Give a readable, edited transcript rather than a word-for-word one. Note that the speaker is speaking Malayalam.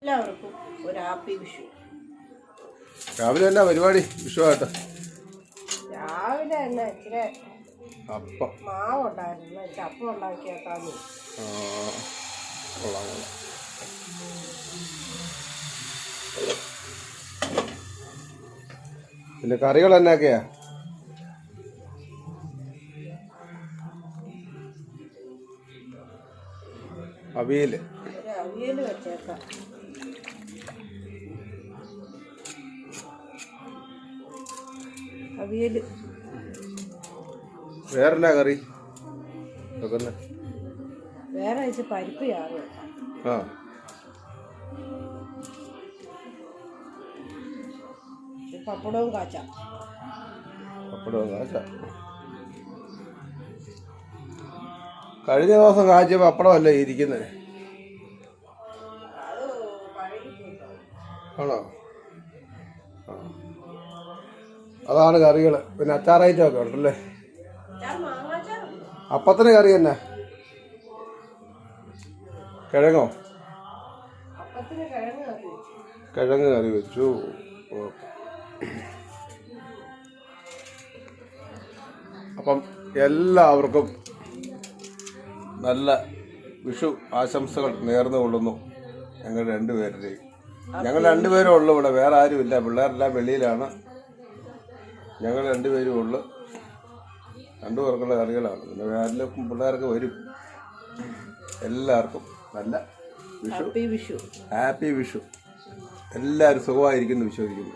എല്ലാവർക്കും ഒരു ഹാപ്പി വിഷു. രാവിലെ എന്നാ പരിപാടി വിഷുവായിട്ട്? രാവിലെ തന്നെ ഇച്ചിരി അപ്പം മാവ് ഉണ്ടായിരുന്നു, അപ്പം ഉണ്ടാക്കിയേക്കാന്ന്. കൊള്ളാം കൊള്ളാം. പിന്നെ കറികൾ എന്നാക്കെയാ? അവിയൽ വെച്ചേക്കാം. അവിയൽ. വേറെന്നാ കറി? വേറെ പരിപ്പ് ചാറ്. പപ്പടവും കാച്ച. കഴിഞ്ഞ ദിവസം കാച്ചിയ പപ്പടമല്ലേ ഇരിക്കുന്നത്? ആണോ? അതാണ് കറികൾ. പിന്നെ അച്ചാർ ഐറ്റം ഒക്കെ ഉണ്ടല്ലേ? അപ്പത്തിന് കറി തന്നെ? കിഴങ്ങോ? കിഴങ്ങ് കറി വെച്ചു. അപ്പം എല്ലാവർക്കും നല്ല വിഷു ആശംസകൾ നേർന്നുകൊള്ളുന്നു. ഞങ്ങൾ രണ്ടുപേരുടെയും. ഞങ്ങൾ രണ്ടുപേരും ഉള്ളു ഇവിടെ, വേറെ ആരുമില്ല. പിള്ളേരെല്ലാം വെളിയിലാണ്. ഞങ്ങൾ രണ്ടുപേരും ഉള്ളു. രണ്ടു പേർക്കുള്ള കറികളാണ്. പിന്നെ വേറെല്ലാം പിള്ളേർക്ക് വരും. എല്ലാവർക്കും നല്ല വിഷു, ഹാപ്പി വിഷു. എല്ലാവരും സുഖമായിരിക്കുന്നു വിശ്വസിക്കുന്നു.